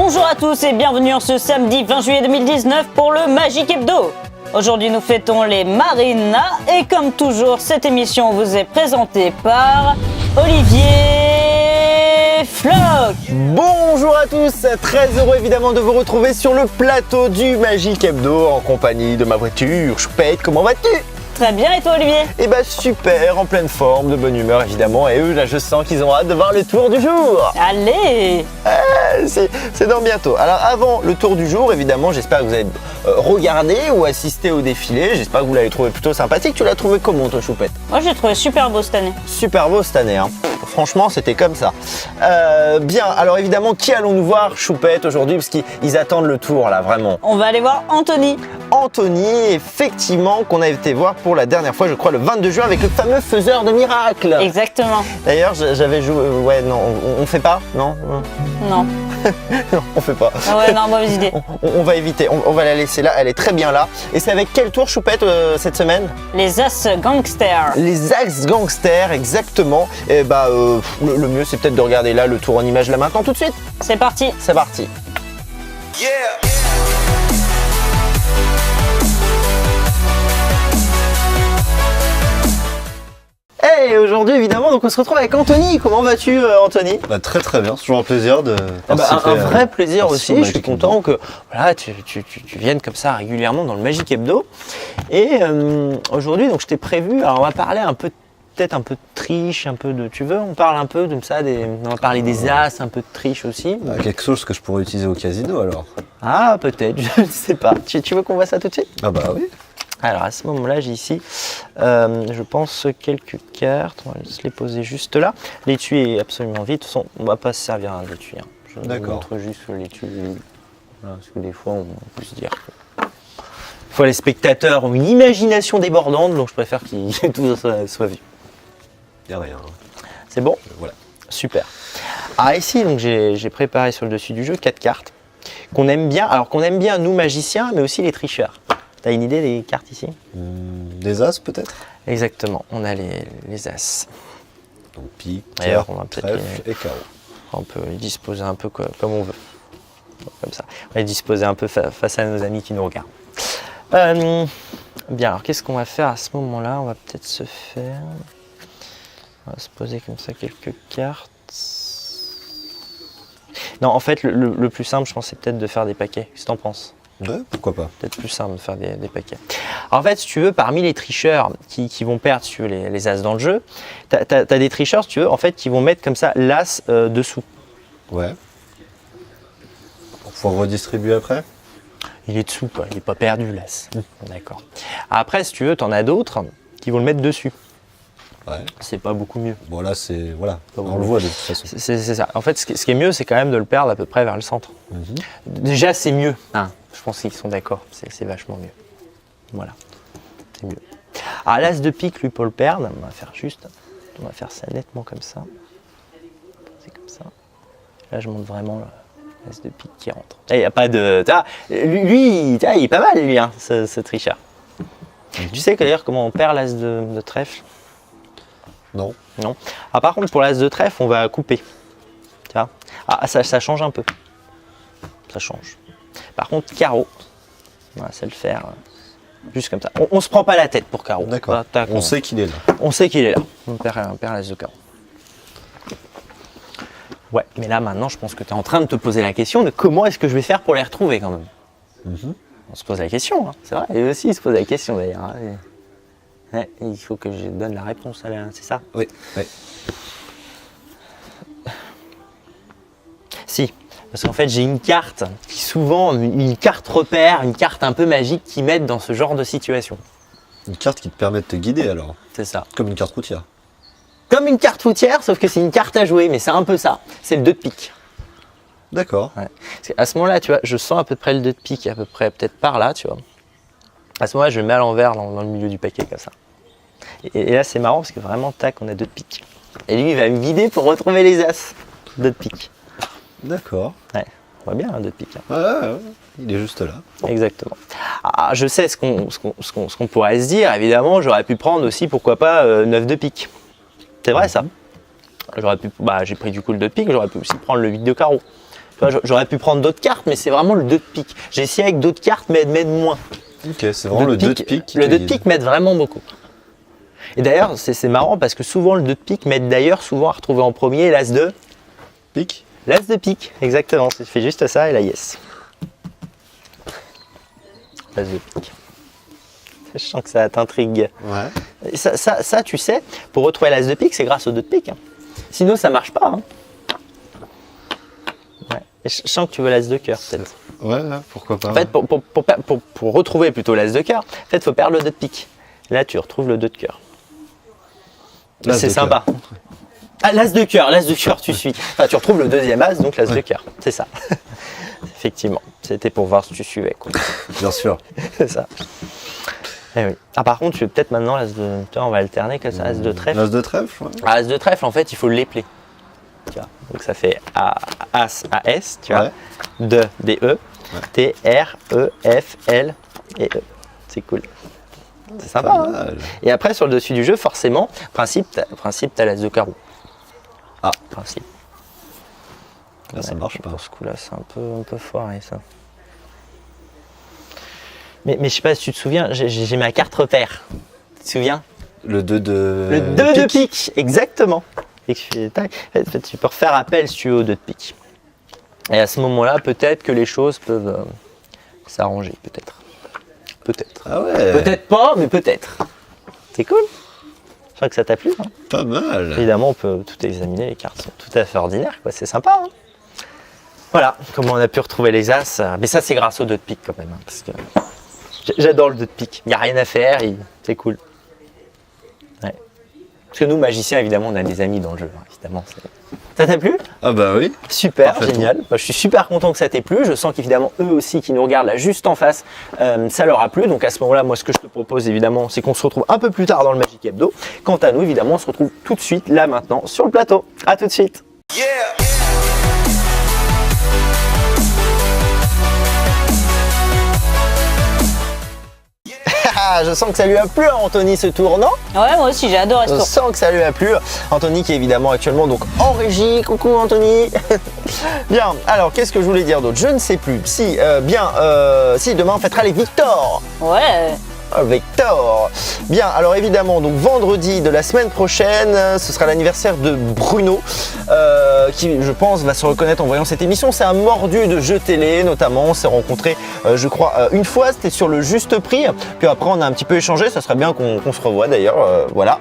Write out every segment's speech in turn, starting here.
Bonjour à tous et bienvenue en ce samedi 20 juillet 2019 pour le Magic Hebdo. Aujourd'hui nous fêtons les Marinas et comme toujours cette émission vous est présentée par Olivier Floch. Bonjour à tous, très heureux évidemment de vous retrouver sur le plateau du Magic Hebdo en compagnie de ma voiture Choupette. Comment vas-tu? Très bien, et toi Olivier? Eh ben super, en pleine forme, de bonne humeur évidemment, et eux là je sens qu'ils ont hâte de voir le tour du jour. Allez! C'est dans bientôt. Alors avant le tour du jour, évidemment j'espère que vous avez regardé ou assisté au défilé, j'espère que vous l'avez trouvé plutôt sympathique. Tu l'as trouvé comment toi Choupette? Moi j'ai trouvé super beau cette année. Super beau cette année, hein. Franchement c'était comme ça. Bien, alors évidemment qui allons-nous voir Choupette aujourd'hui, parce qu'ils attendent le tour là vraiment. On va aller voir Anthony. Anthony, effectivement, qu'on a été voir pour la dernière fois, je crois, le 22 juin avec le fameux faiseur de miracles. Exactement. D'ailleurs, j'avais joué... ouais, non, on fait pas? Non. Non. Non, on fait pas. Ah ouais, non, mauvaise idée. On va éviter, on va la laisser là, elle est très bien là. Et c'est avec quel tour, Choupette, cette semaine? Les As Gangsters. Les As Gangsters, exactement. Et bah, le mieux, c'est peut-être de regarder là le tour en image là maintenant, tout de suite. C'est parti. C'est parti. Yeah. Et aujourd'hui évidemment donc on se retrouve avec Anthony. Comment vas-tu Anthony? Bah, très bien, c'est toujours un plaisir de participer. Un vrai plaisir aussi, je suis content que... que voilà, tu viennes comme ça régulièrement dans le Magic Hebdo. Et aujourd'hui donc je t'ai prévu, alors on va parler un peu peut-être un peu de triche, un peu de... Tu veux, on parle un peu de ça, on va parler des as, un peu de triche aussi. Quelque chose que je pourrais utiliser au casino alors. Ah peut-être, je ne sais pas. Tu veux qu'on voit ça tout de suite? Ah bah oui. Alors à ce moment-là, j'ai ici, je pense, quelques cartes. On va se les poser juste là. L'étui est absolument vide. De toute façon, on ne va pas se servir d'un étui. Je vous montre juste l'étui. Voilà, parce que des fois, on peut se dire que des fois, les spectateurs ont une imagination débordante, donc je préfère que tout ça soit vu. Il n'y a rien. C'est bon? Voilà. Super. Ah ici, donc j'ai préparé sur le dessus du jeu 4 cartes qu'on aime bien. Alors qu'on aime bien, nous magiciens, mais aussi les tricheurs. T'as une idée des cartes ici? Des as peut-être? Exactement, on a les as. Donc pique, D'ailleurs, on va trèfle et carreau. On peut les disposer un peu comme on veut. Comme ça. On va les disposer un peu face à nos amis qui nous regardent. Bien, alors qu'est-ce qu'on va faire à ce moment-là? On va peut-être se faire... On va se poser comme ça quelques cartes. Non, en fait, le plus simple, je pense, c'est peut-être de faire des paquets. Qu'est-ce que t'en penses? Ouais, pourquoi pas. Peut-être plus simple de faire des paquets. En fait, si tu veux, parmi les tricheurs qui vont perdre, si tu veux, les as dans le jeu, tu as des tricheurs, si tu veux, en fait, qui vont mettre comme ça l'as dessous. Ouais. Pour pouvoir redistribuer après? Il est dessous, quoi. Il n'est pas perdu, l'as. D'accord. Après, si tu veux, tu en as d'autres qui vont le mettre dessus. Ouais. C'est pas beaucoup mieux. Bon, là, c'est... Voilà, Pas on beaucoup. le voit de toute façon. C'est ça. En fait, ce qui est mieux, c'est quand même de le perdre à peu près vers le centre. Déjà, c'est mieux. Hein, je pense qu'ils sont d'accord. C'est vachement mieux. Voilà. C'est mieux. Alors, l'as de pique, lui, pour le perdre, on va faire ça nettement comme ça. C'est comme ça. Là, je montre vraiment l'as de pique qui rentre. Il n'y a pas de... Lui, il est pas mal, lui, hein, ce tricheur. Tu sais d'ailleurs comment on perd l'as de trèfle? Non. Non. Ah, par contre, pour l'as de trèfle, on va couper. Tu vois? Ah, ça change un peu. Ça change. Par contre, carreau, on va le faire juste comme ça. On se prend pas la tête pour carreau. D'accord. On sait qu'il est là. On sait qu'il est là. On perd l'as de carreau. Ouais, mais là maintenant, je pense que tu es en train de te poser la question de comment est-ce que je vais faire pour les retrouver quand même. On se pose la question, hein, c'est vrai. Et aussi, il se pose la question d'ailleurs. Hein. Ouais, il faut que je donne la réponse, c'est ça? Oui. Si, parce qu'en fait j'ai une carte qui souvent, une carte repère, une carte un peu magique qui m'aide dans ce genre de situation. Une carte qui te permet de te guider alors? C'est ça. Comme une carte routière? Comme une carte routière, sauf que c'est une carte à jouer, mais c'est un peu ça. C'est le 2 de pique. D'accord. Ouais. À ce moment-là, tu vois, je sens à peu près le 2 de pique, à peu près peut-être par là, tu vois. À ce moment-là, je le mets à l'envers dans le milieu du paquet comme ça. Et là, c'est marrant parce que vraiment, tac, on a 2 de pique. Et lui, il va me guider pour retrouver les as. 2 de pique. D'accord. Ouais, on voit bien un 2 de pique. Hein. Ouais, il est juste là. Exactement. Ah, je sais ce qu'on pourrait se dire. Évidemment, j'aurais pu prendre aussi, pourquoi pas, 9 de pique. C'est vrai ça. J'aurais pu, j'ai pris du coup le 2 de pique, j'aurais pu aussi prendre le 8 de carreau. Tu vois, j'aurais pu prendre d'autres cartes, mais c'est vraiment le 2 de pique. J'ai essayé avec d'autres cartes, mais elles m'aident moins. Ok, c'est vraiment le 2 de pique. Le 2 de pique m'aide vraiment beaucoup. Et d'ailleurs, c'est marrant parce que souvent le 2 de pique m'aide d'ailleurs souvent à retrouver en premier l'as de Pique. l'as de pique, exactement. Tu fais juste ça et là, yes. L'as de pique. Je sens que ça t'intrigue. Ouais. Et ça, tu sais, pour retrouver l'as de pique, c'est grâce au 2 de pique. Hein. Sinon, ça marche pas. Hein. Ouais. Et je sens que tu veux l'as de cœur, peut-être. Ouais, pourquoi pas. En fait, pour retrouver plutôt l'as de cœur, en fait, il faut perdre le 2 de pique. Là, tu retrouves le 2 de cœur. C'est sympa. Ah, l'as de cœur, tu suis. Enfin, tu retrouves le deuxième as, donc l'as de cœur. C'est ça. Effectivement. C'était pour voir si tu suivais. Quoi. Bien sûr. C'est ça. Eh oui. Ah, par contre, tu veux peut-être maintenant l'as de. Tu vois, on va alterner comme ça, as de trèfle. L'as de trèfle, ouais. Ah, as de trèfle, en fait, il faut l'épeler. Tu vois. Donc ça fait As, AS, tu vois. Ouais. De, DE, T, R, E, F, L et E. C'est cool. C'est sympa. Pas Hein. mal. Et après, sur le dessus du jeu, forcément, principe, t'as l'as de carreau. Ah. Principe. Là, ça marche pas. Pour ce coup-là, c'est un peu foiré, ça. Mais je sais pas si tu te souviens, j'ai ma carte repère. Tu te souviens? Le 2 de. Le 2 de pique, exactement. Et en fait, tu peux refaire appel si tu veux au 2 de pique. Et à ce moment-là, peut-être que les choses peuvent s'arranger, peut-être. Peut-être. Ah ouais. Peut-être pas, mais peut-être. C'est cool. Je crois que ça t'a plu. Hein. Pas mal. Évidemment, on peut tout examiner. Les cartes sont tout à fait ordinaires, quoi. C'est sympa. Hein. Voilà comment on a pu retrouver les as. Mais ça, c'est grâce au 2 de pique quand même. Hein, parce que j'adore le 2 de pique. Il n'y a rien à faire. C'est cool. Ouais. Parce que nous, magiciens, évidemment, on a des amis dans le jeu. Hein, évidemment. Ça t'a plu? Ah bah oui. Super, Parfaitement. génial. Bah, je suis super content que ça t'ait plu. Je sens qu'évidemment, eux aussi qui nous regardent là juste en face, ça leur a plu. Donc à ce moment-là, moi, ce que je te propose évidemment, c'est qu'on se retrouve un peu plus tard dans le Magic Hebdo. Quant à nous, évidemment, on se retrouve tout de suite, là maintenant, sur le plateau. À tout de suite. Je sens que ça lui a plu à Anthony ce tour, non? Ouais, moi aussi, j'ai adoré ce Je tour. sens que ça lui a plu. Anthony qui est évidemment actuellement donc en régie. Coucou Anthony. Bien, alors qu'est-ce que je voulais dire d'autre? Je ne sais plus. Si, si demain on fêtera les Victor. Ouais. Victor. Bien, alors évidemment, donc vendredi de la semaine prochaine, ce sera l'anniversaire de Bruno, qui je pense va se reconnaître en voyant cette émission. C'est un mordu de jeux télé, notamment. On s'est rencontrés, je crois, une fois, c'était sur le Juste Prix. Puis après, on a un petit peu échangé. Ça serait bien qu'on se revoie d'ailleurs, voilà,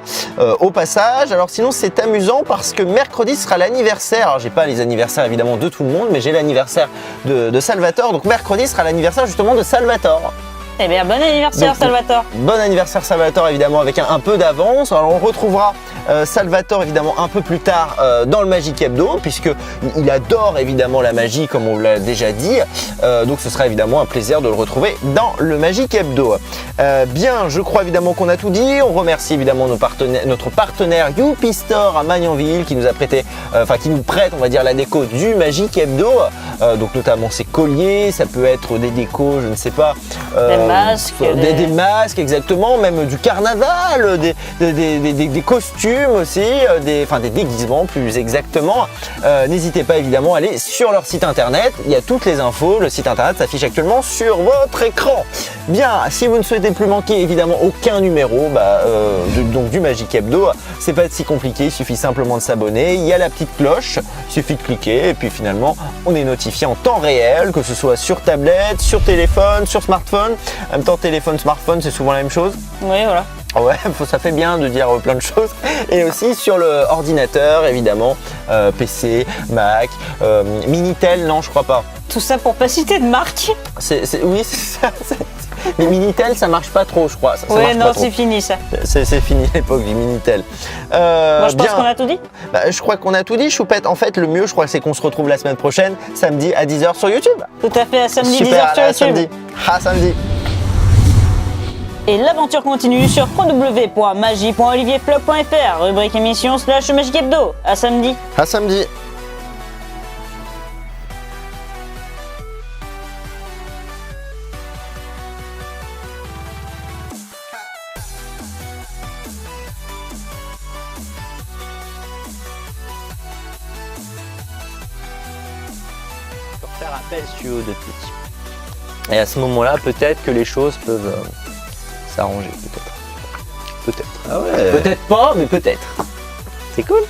au passage. Alors sinon, c'est amusant parce que mercredi sera l'anniversaire. Alors, j'ai pas les anniversaires évidemment de tout le monde, mais j'ai l'anniversaire de Salvatore. Donc mercredi sera l'anniversaire justement de Salvatore. Eh bien, bon anniversaire, Donc, Salvatore. Bon anniversaire Salvatore, évidemment, avec un peu d'avance. Alors on retrouvera Salvatore évidemment un peu plus tard dans le Magic Hebdo, puisque il adore évidemment la magie, comme on l'a déjà dit. Donc ce sera évidemment un plaisir de le retrouver dans le Magic Hebdo. Bien, je crois évidemment qu'on a tout dit. On remercie évidemment notre partenaire Youpi Store à Magnanville qui nous a prêté, qui nous prête, on va dire, la déco du Magic Hebdo. Donc notamment ses colliers, ça peut être des décos, je ne sais pas. Des masques. Des masques, exactement, même du carnaval, des costumes aussi, des déguisements plus exactement. N'hésitez pas évidemment à aller sur leur site internet, il y a toutes les infos, le site internet s'affiche actuellement sur votre écran. Bien, si vous ne souhaitez plus manquer évidemment aucun numéro donc du Magic Hebdo, c'est pas si compliqué, il suffit simplement de s'abonner, il y a la petite cloche, il suffit de cliquer et puis finalement on est notifié en temps réel, que ce soit sur tablette, sur téléphone, sur smartphone. En même temps, téléphone, smartphone, c'est souvent la même chose. Oui, voilà. Ouais, ça fait bien de dire plein de choses. Et aussi sur le ordinateur, évidemment, PC, Mac, Minitel, non, je crois pas. Tout ça pour pas citer de marque. Oui, c'est ça. Mais Minitel, ça marche pas trop, je crois. Ça Ouais, marche non, pas trop. c'est fini ça. C'est fini l'époque du Minitel. Bon, je pense bien. qu'on a tout dit. Je crois qu'on a tout dit, Choupette. En fait, le mieux, je crois, c'est qu'on se retrouve la semaine prochaine, samedi à 10h sur YouTube. Tout à fait, à samedi Super, 10h sur à YouTube. samedi. À samedi. Et l'aventure continue sur www.magie.olivierflop.fr, rubrique émission / Magic Hebdo. À samedi. À samedi. faire appel sur eux de pique. Et à ce moment-là, peut-être que les choses peuvent s'arranger, peut-être. Peut-être. Ah ouais. Peut-être pas, mais peut-être. C'est cool.